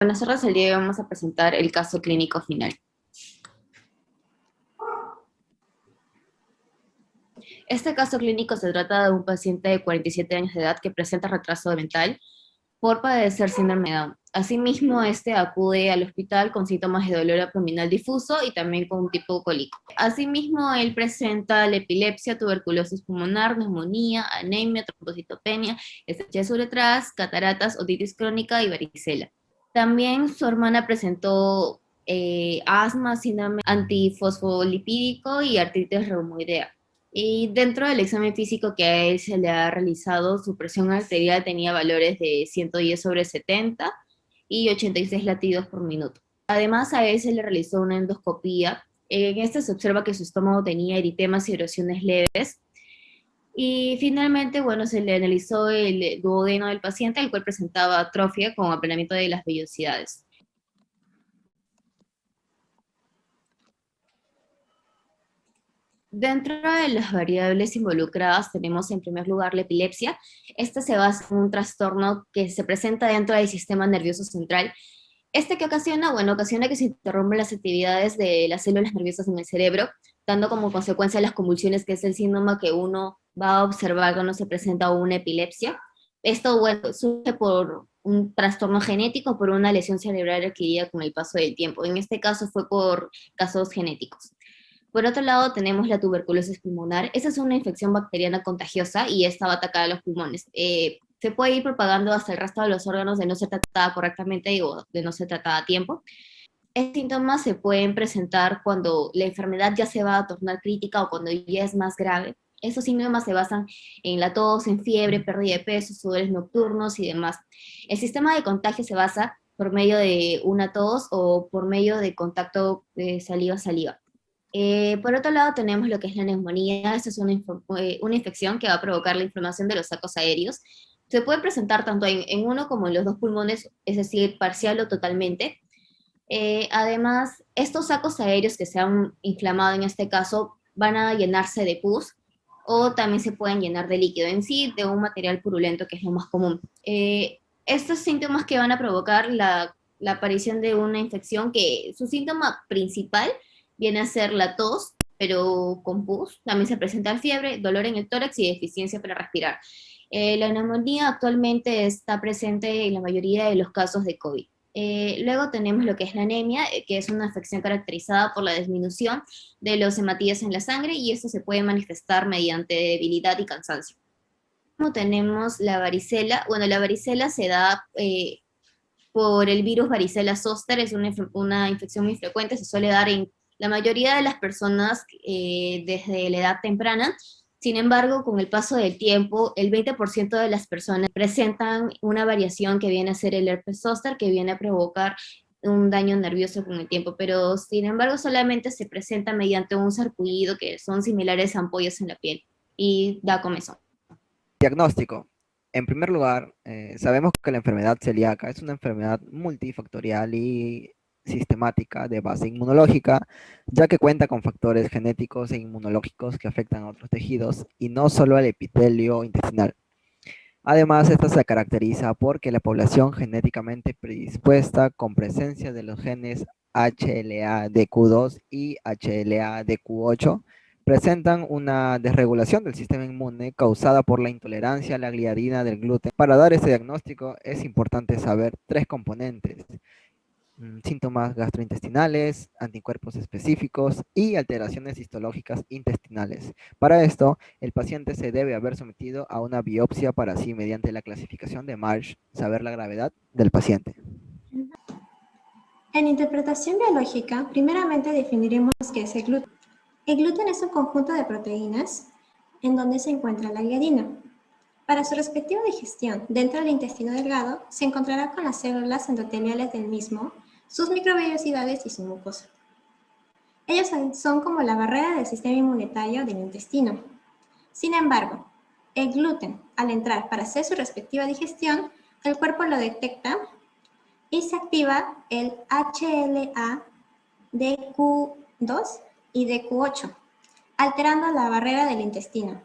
Buenas tardes, el día de hoy vamos a presentar el caso clínico final. Este caso clínico se trata de un paciente de 47 años de edad que presenta retraso mental por padecer síndrome de Down. Asimismo, este acude al hospital con síntomas de dolor abdominal difuso y también con un tipo cólico. Asimismo, él presenta la epilepsia, tuberculosis pulmonar, neumonía, anemia, trombocitopenia, estrechez uretral, cataratas, otitis crónica y varicela. También su hermana presentó asma, síndrome antifosfolipídico y artritis reumatoidea. Y dentro del examen físico que a él se le ha realizado, su presión arterial tenía valores de 110/70 y 86 latidos por minuto. Además, a él se le realizó una endoscopía. En esta se observa que su estómago tenía eritemas y erosiones leves. Y finalmente, bueno, se le analizó el duodeno del paciente, el cual presentaba atrofia con aplanamiento de las vellosidades. Dentro de las variables involucradas tenemos en primer lugar la epilepsia. Esta se basa en un trastorno que se presenta dentro del sistema nervioso central. ¿Este que ocasiona? Bueno, ocasiona que se interrumpan las actividades de las células nerviosas en el cerebro, dando como consecuencia las convulsiones, que es el síntoma que uno va a observar cuando se presenta una epilepsia. Esto, bueno, surge por un trastorno genético, por una lesión cerebral adquirida con el paso del tiempo. En este caso fue por casos genéticos. Por otro lado, tenemos la tuberculosis pulmonar. Esa es una infección bacteriana contagiosa y esta va a atacar a los pulmones. Se puede ir propagando hasta el resto de los órganos de no ser tratada correctamente o de no ser tratada a tiempo. Estos síntomas se pueden presentar cuando la enfermedad ya se va a tornar crítica o cuando ya es más grave. Estos síntomas se basan en la tos, en fiebre, pérdida de peso, sudores nocturnos y demás. El sistema de contagio se basa por medio de una tos o por medio de contacto de saliva-saliva. Por otro lado, tenemos lo que es la neumonía. Esta es una infección que va a provocar la inflamación de los sacos aéreos. Se puede presentar tanto en uno como en los dos pulmones, es decir, parcial o totalmente. Además, estos sacos aéreos que se han inflamado en este caso van a llenarse de pus o también se pueden llenar de líquido en sí, de un material purulento, que es lo más común. Estos síntomas que van a provocar la aparición de una infección, que su síntoma principal viene a ser la tos, pero con pus. También se presenta fiebre, dolor en el tórax y deficiencia para respirar. La neumonía actualmente está presente en la mayoría de los casos de COVID. Luego tenemos lo que es la anemia, que es una afección caracterizada por la disminución de los hematíes en la sangre, y esto se puede manifestar mediante debilidad y cansancio. Luego tenemos la varicela. Bueno, la varicela se da por el virus varicela zoster. Es una infección muy frecuente, se suele dar en la mayoría de las personas desde la edad temprana. Sin embargo, con el paso del tiempo, el 20% de las personas presentan una variación que viene a ser el herpes zóster, que viene a provocar un daño nervioso con el tiempo, pero sin embargo solamente se presenta mediante un sarpullido, que son similares a ampollas en la piel, y da comezón. Diagnóstico. En primer lugar, sabemos que la enfermedad celíaca es una enfermedad multifactorial y sistemática de base inmunológica, ya que cuenta con factores genéticos e inmunológicos que afectan a otros tejidos y no solo al epitelio intestinal. Además, esta se caracteriza porque la población genéticamente predispuesta con presencia de los genes HLA-DQ2 y HLA-DQ8 presentan una desregulación del sistema inmune causada por la intolerancia a la gliadina del gluten. Para dar este diagnóstico es importante saber tres componentes: síntomas gastrointestinales, anticuerpos específicos y alteraciones histológicas intestinales. Para esto, el paciente se debe haber sometido a una biopsia para así, mediante la clasificación de Marsh, saber la gravedad del paciente. En interpretación biológica, primeramente definiremos qué es el gluten. El gluten es un conjunto de proteínas en donde se encuentra la gliadina. Para su respectiva digestión dentro del intestino delgado, se encontrará con las células endoteliales del mismo, sus microvellosidades y su mucosa. Ellos son como la barrera del sistema inmunitario del intestino. Sin embargo, el gluten, al entrar para hacer su respectiva digestión, el cuerpo lo detecta y se activa el HLA-DQ2 y DQ8, alterando la barrera del intestino,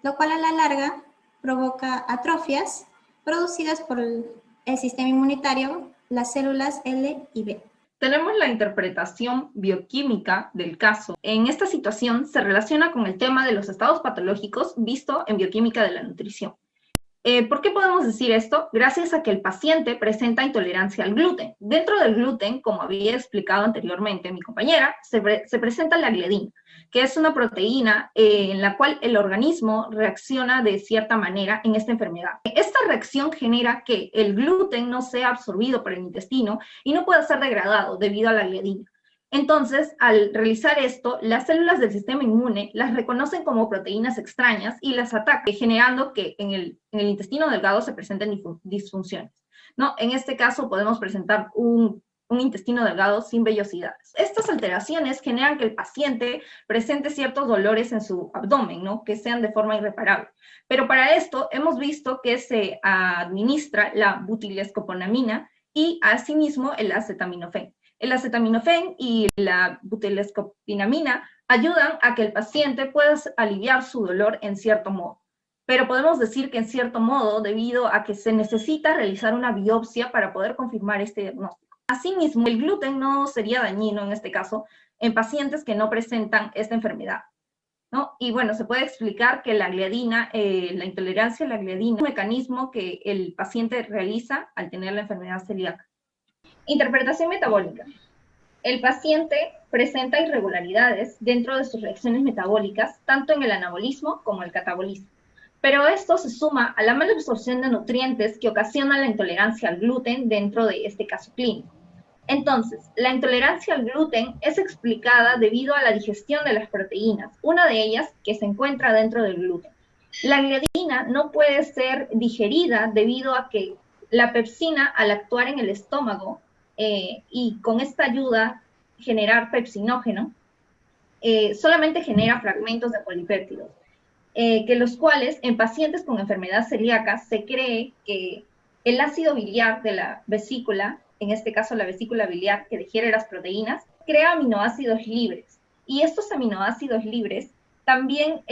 lo cual a la larga provoca atrofias producidas por el sistema inmunitario las células L y B. Tenemos la interpretación bioquímica del caso. En esta situación se relaciona con el tema de los estados patológicos visto en bioquímica de la nutrición. ¿Por qué podemos decir esto? Gracias a que el paciente presenta intolerancia al gluten. Dentro del gluten, como había explicado anteriormente mi compañera, se presenta la gliadina, que es una proteína en la cual el organismo reacciona de cierta manera en esta enfermedad. Esta reacción genera que el gluten no sea absorbido por el intestino y no pueda ser degradado debido a la gliadina. Entonces, al realizar esto, las células del sistema inmune las reconocen como proteínas extrañas y las atacan, generando que en el intestino delgado se presenten disfunciones, ¿no? En este caso podemos presentar un intestino delgado sin vellosidades. Estas alteraciones generan que el paciente presente ciertos dolores en su abdomen, ¿no? Que sean de forma irreparable. Pero para esto hemos visto que se administra la butilescoponamina y asimismo el acetaminofén. El acetaminofén y la butilescopinamina ayudan a que el paciente pueda aliviar su dolor en cierto modo. Pero podemos decir que en cierto modo, debido a que se necesita realizar una biopsia para poder confirmar este diagnóstico. Asimismo, el gluten no sería dañino en este caso en pacientes que no presentan esta enfermedad, ¿no? Y bueno, se puede explicar que la gliadina, la intolerancia a la gliadina, es un mecanismo que el paciente realiza al tener la enfermedad celíaca. Interpretación metabólica. El paciente presenta irregularidades dentro de sus reacciones metabólicas, tanto en el anabolismo como el catabolismo. Pero esto se suma a la mala absorción de nutrientes que ocasiona la intolerancia al gluten dentro de este caso clínico. Entonces, la intolerancia al gluten es explicada debido a la digestión de las proteínas, una de ellas que se encuentra dentro del gluten. La gliadina no puede ser digerida debido a que la pepsina, al actuar en el estómago, y con esta ayuda generar pepsinógeno, solamente genera fragmentos de polipéptidos, que los cuales en pacientes con enfermedad celíaca se cree que el ácido biliar de la vesícula, en este caso la vesícula biliar que digiere las proteínas, crea aminoácidos libres, y estos aminoácidos libres también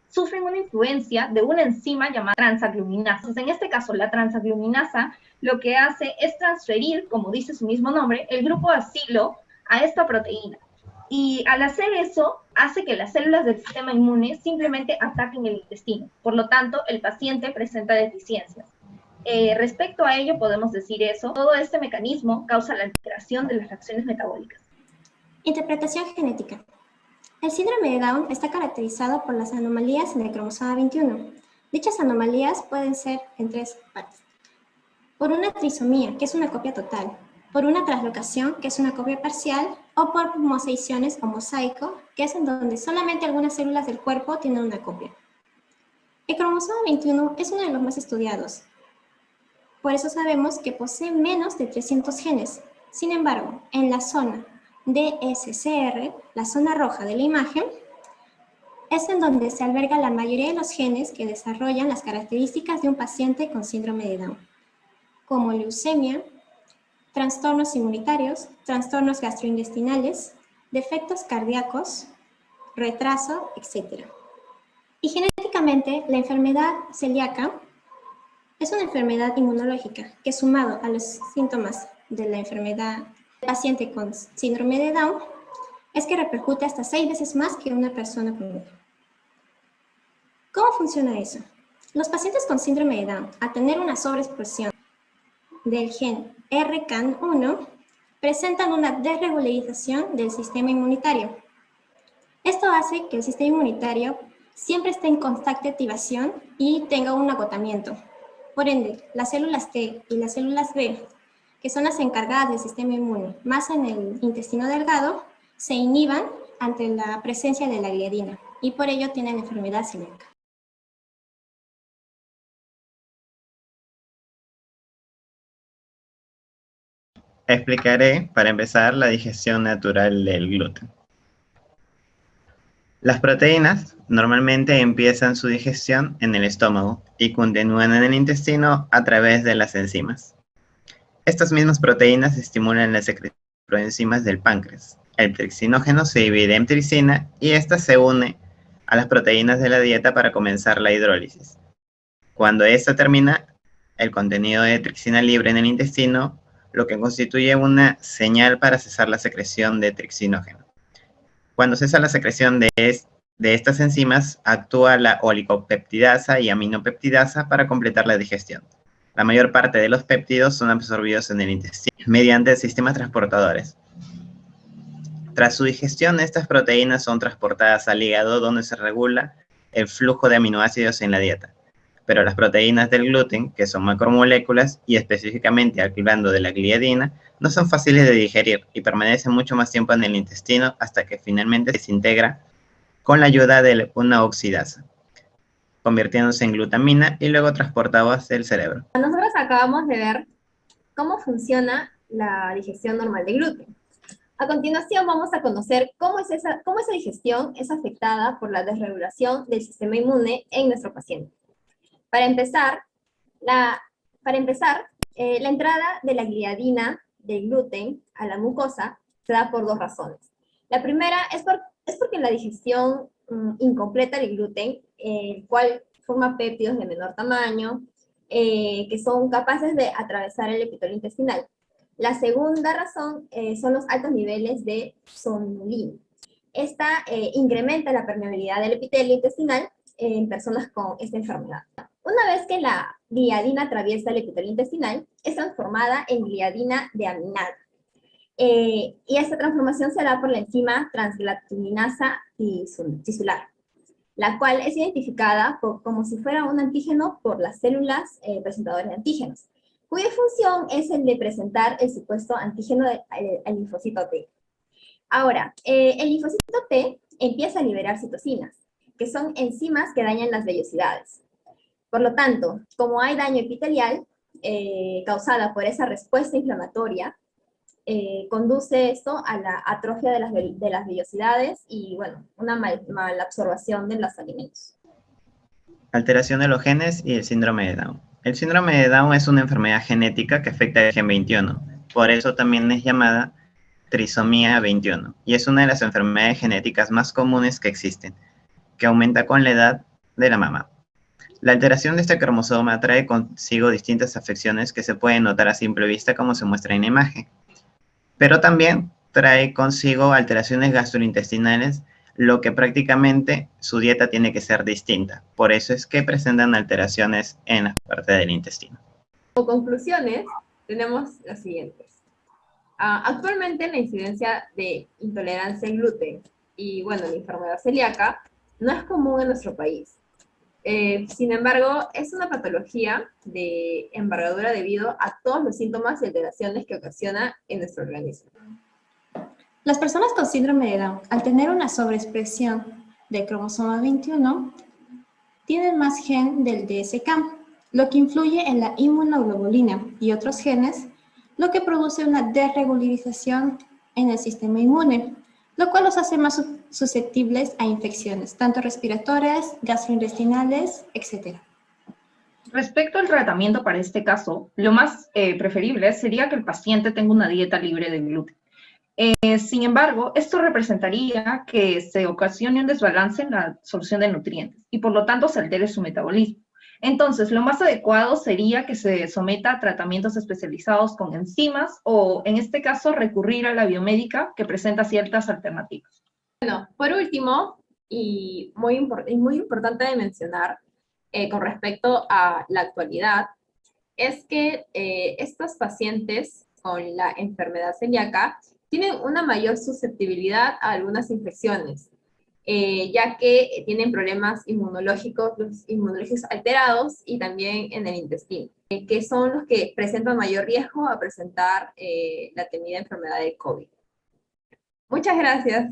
sufren una influencia de una enzima llamada transagluminasa. Entonces, en este caso, la transagluminasa lo que hace es transferir, como dice su mismo nombre, el grupo acilo a esta proteína. Y al hacer eso, hace que las células del sistema inmune simplemente ataquen el intestino. Por lo tanto, el paciente presenta deficiencias. Respecto a ello, podemos decir eso. Todo este mecanismo causa la alteración de las reacciones metabólicas. Interpretación genética. El síndrome de Down está caracterizado por las anomalías en el cromosoma 21. Dichas anomalías pueden ser en tres partes. Por una trisomía, que es una copia total, por una translocación, que es una copia parcial, o por mosaiciones o mosaico, que es en donde solamente algunas células del cuerpo tienen una copia. El cromosoma 21 es uno de los más estudiados. Por eso sabemos que posee menos de 300 genes. Sin embargo, en la zona DSCR, la zona roja de la imagen, es en donde se alberga la mayoría de los genes que desarrollan las características de un paciente con síndrome de Down, como leucemia, trastornos inmunitarios, trastornos gastrointestinales, defectos cardíacos, retraso, etc. Y genéticamente, la enfermedad celíaca es una enfermedad inmunológica que, sumado a los síntomas de la enfermedad del paciente con síndrome de Down, es que repercute hasta 6 veces más que una persona común. ¿Cómo funciona eso? Los pacientes con síndrome de Down, al tener una sobreexpresión del gen RCAN1, presentan una desregularización del sistema inmunitario. Esto hace que el sistema inmunitario siempre esté en constante activación y tenga un agotamiento. Por ende, las células T y las células B, que son las encargadas del sistema inmune, más en el intestino delgado, se inhiban ante la presencia de la gliadina y por ello tienen enfermedad celíaca. Explicaré, para empezar, la digestión natural del gluten. Las proteínas normalmente empiezan su digestión en el estómago y continúan en el intestino a través de las enzimas. Estas mismas proteínas estimulan la secreción de proenzimas del páncreas. El trixinógeno se divide en tricina y ésta se une a las proteínas de la dieta para comenzar la hidrólisis. Cuando esta termina, el contenido de trixina libre en el intestino lo que constituye una señal para cesar la secreción de trixinógeno. Cuando cesa la secreción de estas enzimas, actúa la oligopeptidasa y aminopeptidasa para completar la digestión. La mayor parte de los péptidos son absorbidos en el intestino mediante sistemas transportadores. Tras su digestión, estas proteínas son transportadas al hígado, donde se regula el flujo de aminoácidos en la dieta. Pero las proteínas del gluten, que son macromoléculas, y específicamente hablando de la gliadina, no son fáciles de digerir y permanecen mucho más tiempo en el intestino hasta que finalmente se desintegra con la ayuda de una oxidasa, convirtiéndose en glutamina y luego transportado hacia el cerebro. Nosotros acabamos de ver cómo funciona la digestión normal de gluten. A continuación vamos a conocer cómo esa digestión es afectada por la desregulación del sistema inmune en nuestro paciente. Para empezar, la entrada de la gliadina del gluten a la mucosa se da por dos razones. La primera es porque la digestión incompleta del gluten, el cual forma péptidos de menor tamaño, que son capaces de atravesar el epitelio intestinal. La segunda razón son los altos niveles de sonulina. Esta incrementa la permeabilidad del epitelio intestinal en personas con esta enfermedad. Una vez que la gliadina atraviesa el epitelio intestinal, es transformada en gliadina deaminada. Y esta transformación se da por la enzima transglutaminasa tisular, la cual es identificada como si fuera un antígeno por las células presentadoras de antígenos, cuya función es el de presentar el supuesto antígeno al linfocito T. Ahora, el linfocito T empieza a liberar citocinas, que son enzimas que dañan las vellosidades. Por lo tanto, como hay daño epitelial causada por esa respuesta inflamatoria, conduce esto a la atrofia de las vellosidades y, bueno, una malabsorción de los alimentos. Alteración de los genes y el síndrome de Down. El síndrome de Down es una enfermedad genética que afecta al gen 21, por eso también es llamada trisomía 21, y es una de las enfermedades genéticas más comunes que existen, que aumenta con la edad de la mamá. La alteración de este cromosoma trae consigo distintas afecciones que se pueden notar a simple vista como se muestra en la imagen, pero también trae consigo alteraciones gastrointestinales, lo que prácticamente su dieta tiene que ser distinta. Por eso es que presentan alteraciones en la parte del intestino. Como conclusiones, tenemos las siguientes. Actualmente la incidencia de intolerancia al gluten y, bueno, la enfermedad celíaca no es común en nuestro país. Sin embargo, es una patología de envergadura debido a todos los síntomas y alteraciones que ocasiona en nuestro organismo. Las personas con síndrome de Down, al tener una sobreexpresión del cromosoma 21, tienen más gen del DSK, lo que influye en la inmunoglobulina y otros genes, lo que produce una desregularización en el sistema inmune, lo cual los hace más susceptibles a infecciones, tanto respiratorias, gastrointestinales, etc. Respecto al tratamiento para este caso, lo más preferible sería que el paciente tenga una dieta libre de gluten. Sin embargo, esto representaría que se ocasione un desbalance en la absorción de nutrientes y por lo tanto se altere su metabolismo. Entonces, lo más adecuado sería que se someta a tratamientos especializados con enzimas o, en este caso, recurrir a la biomédica que presenta ciertas alternativas. Bueno, por último, y muy importante de mencionar con respecto a la actualidad, es que estos pacientes con la enfermedad celíaca tienen una mayor susceptibilidad a algunas infecciones, ya que tienen problemas inmunológicos, los inmunológicos alterados y también en el intestino, que son los que presentan mayor riesgo a presentar la temida enfermedad de COVID. Muchas gracias.